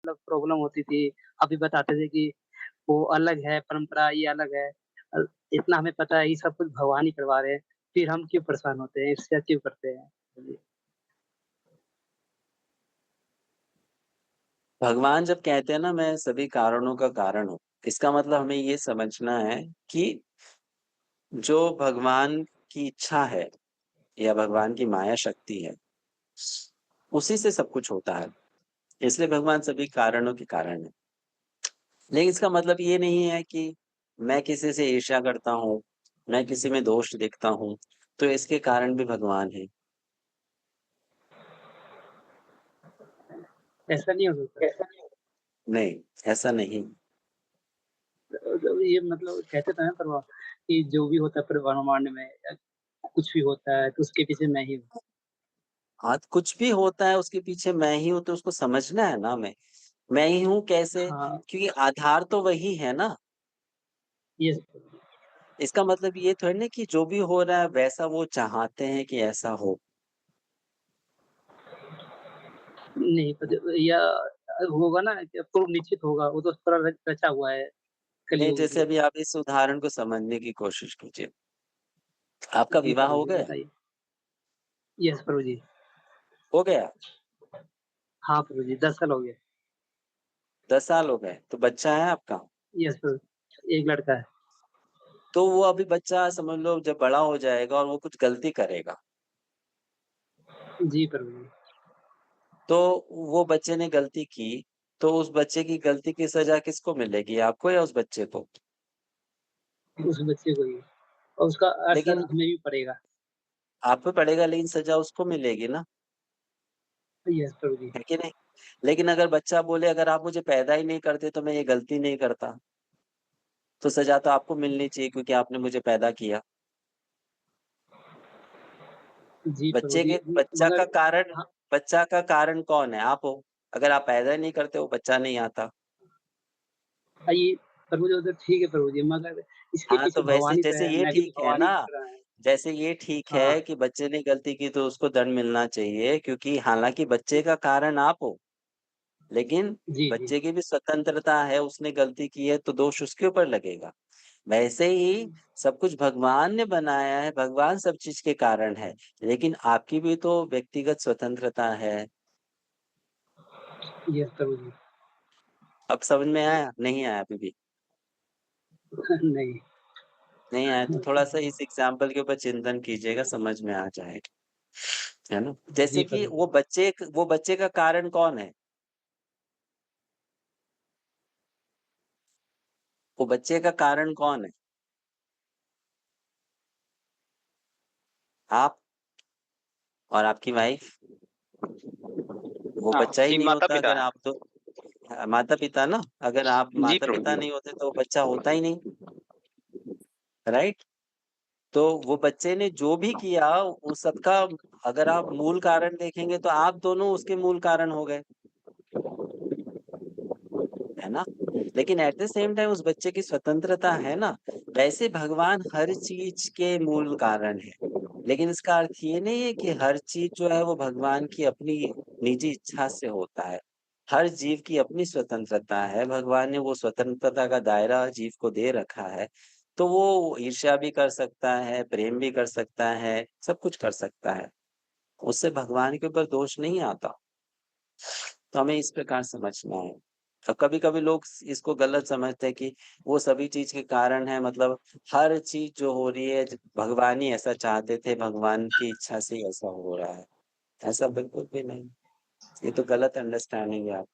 मतलब प्रॉब्लम होती थी, अभी बताते थे कि वो अलग है, परंपरा ये अलग है। अ, इतना हमें पता है ये सब कुछ भगवान ही करवा रहे हैं, फिर हम क्यों परेशान होते हैं, इससे क्यों करते हैं? जी। भगवान जब कहते हैं ना मैं सभी कारणों का कारण हूँ, इसका मतलब हमें ये समझना है कि जो भगवान की इच्छा है या भगवान की माया शक्ति है, उसी से सब कुछ होता है। इसलिए भगवान सभी कारणों के कारण है। लेकिन इसका मतलब ये नहीं है कि मैं किसी से ईर्ष्या करता हूँ, मैं किसी में दोष देखता हूँ, तो इसके कारण भी भगवान है। ऐसा नहीं हो सकता। नहीं, ऐसा नहीं। ये मतलब कहते तो हैं पर कि जो भी होता है ब्रह्मांड में कुछ भी होता है तो उसके पीछे मैं ही हूँ। हाँ, कुछ भी होता है उसके पीछे मैं ही हूँ तो उसको समझना है ना हमें। मैं ही हूँ कैसे? हाँ, क्योंकि आधार तो वही है ना। ये इसका मतलब ये थोड़ी ना कि जो भी हो रहा है वैसा वो चाहते हैं कि ऐसा हो। नहीं पता या होगा ना कि पूर्व निश्चित होगा, वो तो पूरा रचा हुआ है नहीं, कलयुग जैसे में। अभी आप इस उदाहरण को समझने की कोशिश कीजिए। आपका जी विवाह प्रभु हो जी गया? बताइए। यस प्रभु जी। हो गया? हाँ प्रभु जी 10 साल हो गए। 10 साल हो गए, तो बच्चा है आपका? यस प्रभु, एक लड़का है। तो वो अभी बच्चा समझ लो जब बड़ा हो जाएगा और वो कुछ गलती करेगा, जी प्रभु जी। तो वो बच्चे ने गलती की, तो उस बच्चे की गलती की सज़ा किसको मिलेगी? आपको या उस बच्चे को? उस बच्चे को ही और उसका असर लेकिन हमें भी पड़ेगा। आप पे पड़ेगा लेकिन सज़ा उसको मिलेगी ना, यस प्रभु जी। है कि नहीं? लेकिन अगर बच्चा बोले अगर आप मुझे पैदा ही नहीं करते तो मैं ये गलती नहीं करता, तो सज़ा तो आपको मिलनी चाहिए क्योंकि आपने मुझे पैदा किया। जी प्रभु बच्चे जी के मगर हाँ, बच्चा का कारण कौन है? आप हो। अगर आप पैदा ही नहीं करते वो बच्चा नहीं आता। ये प्रभु जी वो तो ठीक है प्रभु जी मगर इसके हाँ, पीछे तो वैसे भगवान ही तो जैसे है, ये मैं भी ठीक तो है भगवान ही ना, की तरह है। जैसे ये ठीक है हाँ, कि बच्चे ने गलती की तो उसको दंड मिलना चाहिए क्योंकि हालाँकि बच्चे का कारण आप हो, लेकिन जी, जी। बच्चे की भी स्वतंत्रता है, उसने गलती की है तो दोष उसके ऊपर लगेगा। वैसे ही सब कुछ भगवान ने बनाया है, भगवान सब चीज़ के कारण है, लेकिन आपकी भी तो व्यक्तिगत स्वतंत्रता है। यस प्रभु जी। अब समझ में आया? नहीं आया अभी भी? नहीं। नहीं आया तो थोड़ा-सा इस एग्ज़ाम्पल के ऊपर चिंतन कीजिएगा, समझ में आ जाएगा, है ना? जैसे जी कि प्रभु जी। वो बच्चे का कारण कौन है? वो बच्चे का कारण कौन है? आप और आपकी वाइफ़। वो हाँ, बच्चा ही जी नहीं होता माता-पिता अगर हैं। आप तो माता-पिता ना, अगर आप जी माता-पिता प्रभु। नहीं होते तो वो बच्चा होता ही नहीं, राइट? तो वो बच्चे ने जो भी किया, उस सबका अगर आप मूल कारण देखेंगे तो आप दोनों उसके मूल कारण हो गए, है ना? लेकिन एट द सेम टाइम उस बच्चे की स्वतंत्रता है ना, वैसे भगवान हर चीज़ के मूल कारण है। लेकिन इसका अर्थ ये नहीं है कि हर चीज़ जो है वो भगवान की अपनी निजी इच्छा से होता है। हर जीव की अपनी स्वतंत्रता है, भगवान ने वो स्वतंत्रता का दायरा जीव को दे रखा है, तो वो ईर्ष्या भी कर सकता है, प्रेम भी कर सकता है, सब कुछ कर सकता है। उससे भगवान के ऊपर दोष नहीं आता। तो हमें इस प्रकार समझना है। और कभी-कभी लोग स इसको गलत समझते हैं कि वो सभी चीज़ के कारण हैं मतलब हर चीज़ जो हो रही है ज भगवान ही ऐसा चाहते थे, भगवान की इच्छा से ही ऐसा हो रहा है। ऐसा बिल्कुल भी नहीं। ये तो गलत अंडरस्टैंडिंग है आप